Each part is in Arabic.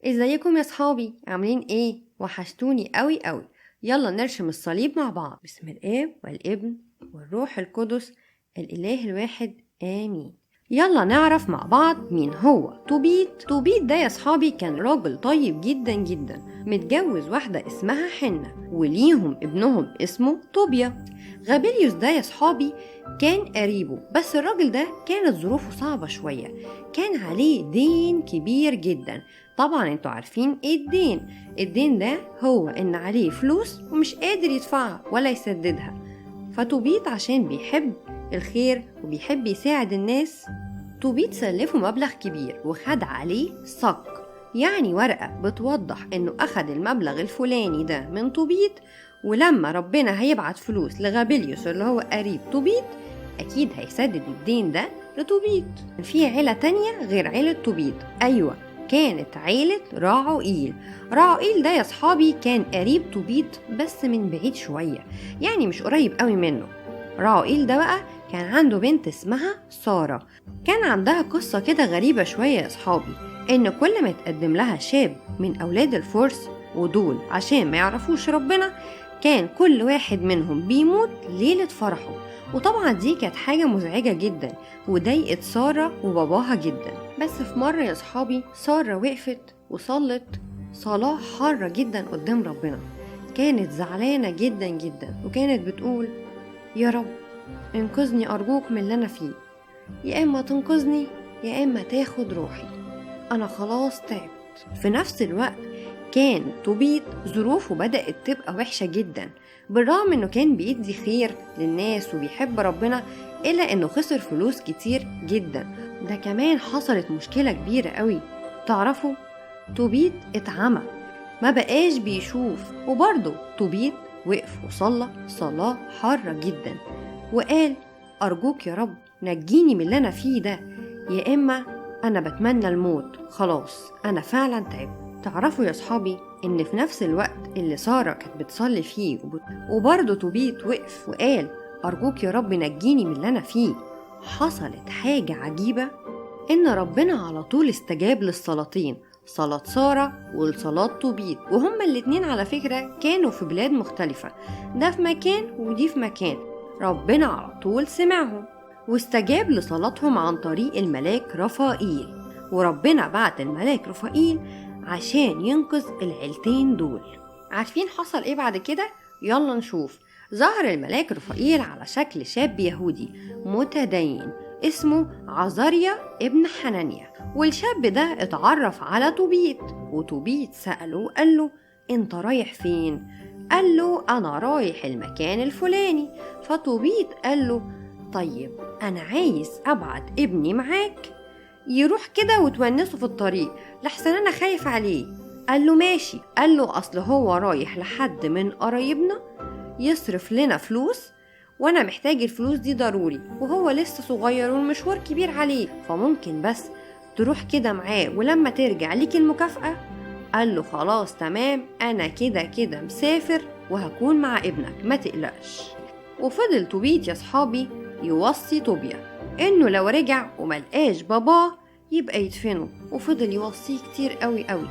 ازيكم يا صحابي؟ عاملين ايه؟ وحشتوني قوي قوي. يلا نرسم الصليب مع بعض. بسم الاب والابن والروح القدس الاله الواحد امين. يلا نعرف مع بعض مين هو توبيت ده يا صحابي كان راجل طيب جدا جدا، متجوز واحدة اسمها حنة وليهم ابنهم اسمه طوبيا. غابيليوس ده يا صحابي كان قريبه، بس الراجل ده كانت ظروفه صعبة شوية، كان عليه دين كبير جدا. طبعا انتوا عارفين ايه الدين ده هو ان عليه فلوس ومش قادر يدفعها ولا يسددها. فتوبيت عشان بيحب الخير وبيحب يساعد الناس، توبيت سلفه مبلغ كبير وخد عليه صك، يعني ورقة بتوضح انه اخد المبلغ الفلاني ده من توبيت، ولما ربنا هيبعت فلوس لغابيليوس اللي هو قريب توبيت اكيد هيسدد الدين ده لتوبيت. في عيلة تانية غير عيلة توبيت، ايوه كانت عيلة راعوئيل ده يا صحابي كان قريب توبيت بس من بعيد شوية، يعني مش قريب قوي منه. راعوئيل ده بقى كان عنده بنت اسمها سارة. كان عندها قصة كده غريبة شوية يا صحابي، ان كل ما يتقدم لها شاب من اولاد الفرس، ودول عشان ما يعرفوش ربنا، كان كل واحد منهم بيموت ليلة فرحه. وطبعا دي كانت حاجة مزعجة جدا وضايقت سارة وباباها جدا. بس في مرة يا صحابي سارة وقفت وصلت صلاة حارة جدا قدام ربنا، كانت زعلانة جدا جدا وكانت بتقول: يا رب انقذني أرجوك من اللي أنا فيه، يا إما تنقذني يا إما تاخد روحي، أنا خلاص تعبت. في نفس الوقت كان توبيت ظروفه بدأت تبقى وحشة جدا، بالرغم انه كان بيدي خير للناس وبيحب ربنا، إلا انه خسر فلوس كتير جدا. ده كمان حصلت مشكلة كبيرة قوي، تعرفوا توبيت اتعمى، ما بقاش بيشوف. وبرضه توبيت وقف وصلى صلاة حارة جدا وقال: أرجوك يا رب نجيني من اللي أنا فيه ده، يا إما أنا بتمنى الموت، خلاص أنا فعلا تعبت. تعرفوا يا صحابي إن في نفس الوقت اللي سارة كانت بتصلي فيه وبرضه توبيت وقف وقال: أرجوك يا رب نجيني من اللي أنا فيه، حصلت حاجة عجيبة، إن ربنا على طول استجاب للصلاتين، صلاة سارة وصلاة توبيت، وهما الاتنين على فكرة كانوا في بلاد مختلفة، ده في مكان ودي في مكان. ربنا على طول سمعهم واستجاب لصلاتهم عن طريق الملاك رفائيل، وربنا بعت الملاك رفائيل عشان ينقذ العيلتين دول. عارفين حصل ايه بعد كده؟ يلا نشوف. ظهر الملاك رفائيل على شكل شاب يهودي متدين اسمه عزاريا ابن حنانيا، والشاب ده اتعرف على توبيت، وتوبيت سأله وقال له: انت رايح فين؟ قال له: انا رايح المكان الفلاني. فتوبيت قال له: طيب انا عايز ابعت ابني معاك يروح كده وتونسه في الطريق، لحسن انا خايف عليه. قال له: ماشي. قال له: اصل هو رايح لحد من قرايبنا يصرف لنا فلوس، وانا محتاج الفلوس دي ضروري، وهو لسه صغير والمشوار كبير عليه، فممكن بس تروح كده معاه ولما ترجع ليك المكافأة. قال له: خلاص تمام، انا كده كده مسافر وهكون مع ابنك، ما تقلقش. وفضل توبيت يا صحابي يوصي طوبيا انه لو رجع وملقاش باباه يبقى يدفنه، وفضل يوصيه كتير قوي قوي.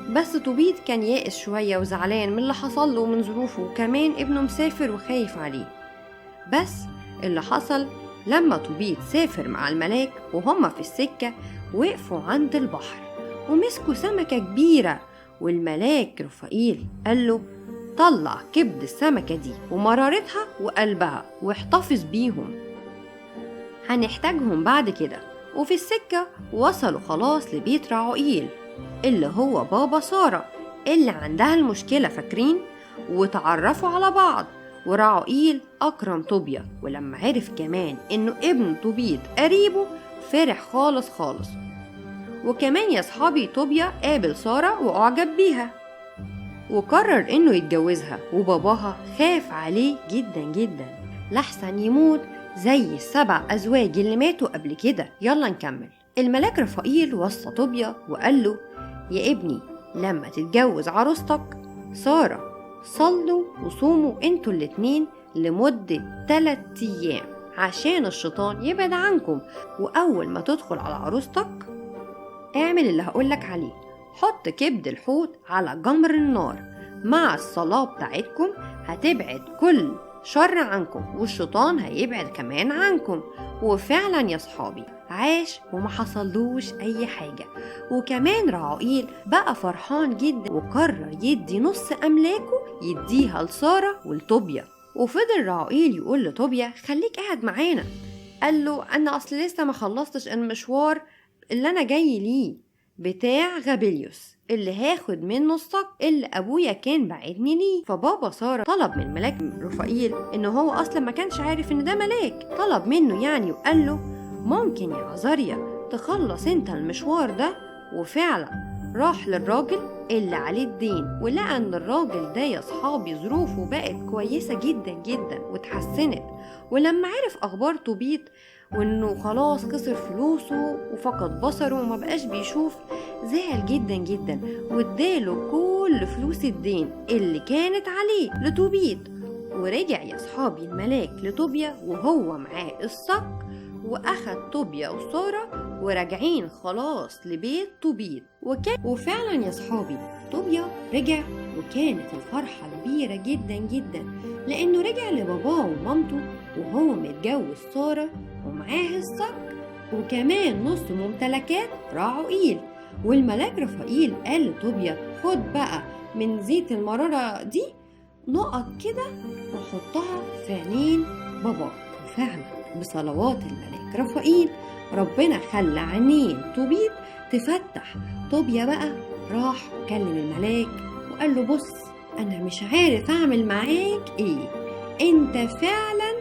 بس توبيت كان يائس شوية وزعلان من اللي حصل له ومن ظروفه، وكمان ابنه مسافر وخايف عليه. بس اللي حصل لما توبيت سافر مع الملاك، وهما في السكة وقفوا عند البحر ومسكوا سمكة كبيرة، والملاك رفائيل قال له: طلع كبد السمكة دي ومرارتها وقلبها واحتفظ بيهم، هنحتاجهم بعد كده. وفي السكة وصلوا خلاص لبيت راعوئيل اللي هو بابا سارة اللي عندها المشكلة، فاكرين؟ وتعرفوا على بعض، وراعوئيل أكرم طوبيا، ولما عرف كمان إنه ابن توبيت قريبه فرح خالص خالص. وكمان يا صحابي طوبيا قابل سارة وأعجب بيها وقرر إنه يتجوزها، وباباها خاف عليه جدا جدا لحسن يموت زي ال7 أزواج اللي ماتوا قبل كده. يلا نكمل. الملاك رفائيل وصى طوبيا وقال له: يا ابني لما تتجوز عروستك سارة صلوا وصوموا انتوا الاتنين لمدة 3 أيام عشان الشيطان يبعد عنكم، وأول ما تدخل على عروستك اعمل اللي هقولك عليه، حط كبد الحوت على جمر النار مع الصلاة بتاعتكم، هتبعد كل شر عنكم والشيطان هيبعد كمان عنكم. وفعلا يا صحابي عاش وما حصلوش اي حاجة. وكمان راعوئيل بقى فرحان جدا وقرر يدي نص املاكه يديها لسارة ولطوبيا. وفضل راعوئيل يقول لطوبيا خليك قاعد معانا. قال له انا اصل لسه ما خلصتش المشوار اللي انا جاي ليه بتاع غابيليوس اللي هاخد منه الصك اللي ابويا كان بعتني ليه. فبابا سارة طلب من ملاك رفائيل ان هو اصلا ما كانش عارف ان ده ملاك، طلب منه يعني وقال له ممكن يا عزاريا تخلص انت المشوار ده. وفعلا راح للراجل اللي عليه الدين، ولقى ان الراجل ده يا صحابي ظروفه بقت كويسة جدا جدا واتحسنت. ولما عرف اخبار توبيت وانه خلاص خسر فلوسه وفقد بصره وما بقاش بيشوف، زعل جدا جدا واداله كل فلوس الدين اللي كانت عليه لتوبيت. ورجع يا صحابي الملاك لطوبيا وهو معاه الصك، واخد طوبيا وسارة وراجعين خلاص لبيت توبيت. وفعلا يا صحابي طوبيا رجع، وكانت الفرحة كبيرة جدا جدا لانه رجع لباباه ومامته وهو متجوز سارة ومعاه الصك وكمان نص ممتلكات راعوئيل. والملاك رفائيل قال لطوبيا خد بقى من زيت المرارة دي نقط كده وحطها في عينين بابا. وفعلا بصلوات الملاك رفائيل ربنا خلى عينين توبيت تفتح. طوبيا بقى راح كلم الملاك وقال له بص انا مش عارف اعمل معاك ايه، انت فعلا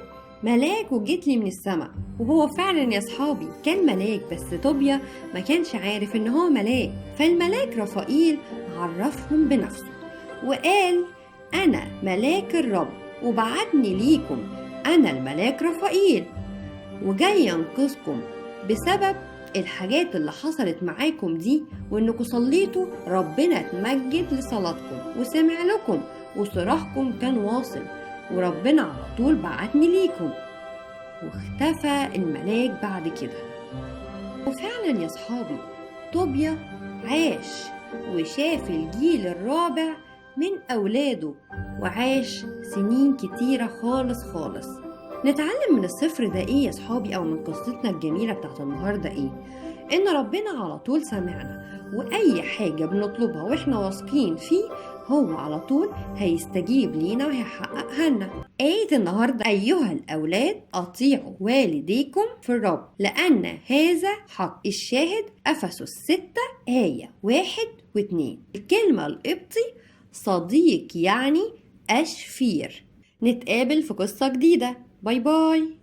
ملاك وجيت لي من السماء. وهو فعلا يا صحابي كان ملاك، بس طوبيا ما كانش عارف ان هو ملاك. فالملاك رفائيل عرفهم بنفسه وقال انا ملاك الرب وبعتني ليكم، انا الملاك رفائيل وجاي ينقذكم بسبب الحاجات اللي حصلت معاكم دي، وانكم صليتوا ربنا اتمجد لصلاتكم وسمع لكم وصراخكم كان واصل وربنا على طول بعتني ليكم. واختفى الملاك بعد كده. وفعلا يا صحابي طوبيا عاش وشاف الجيل الرابع من أولاده وعاش سنين كتيرة خالص خالص. نتعلم من السفر ده ايه يا صحابي او من قصتنا الجميلة بتاعت النهاردة ايه؟ ان ربنا على طول سمعنا، واي حاجة بنطلبها واحنا واثقين فيه هو على طول هيستجيب لينا وهيحققها لنا. آية النهاردة أيها الأولاد أطيعوا والديكم في الرب لأن هذا حق. الشاهد أفسس 6 آية 1 و2. الكلمة القبطي صديق يعني أشفير. نتقابل في قصة جديدة. باي باي.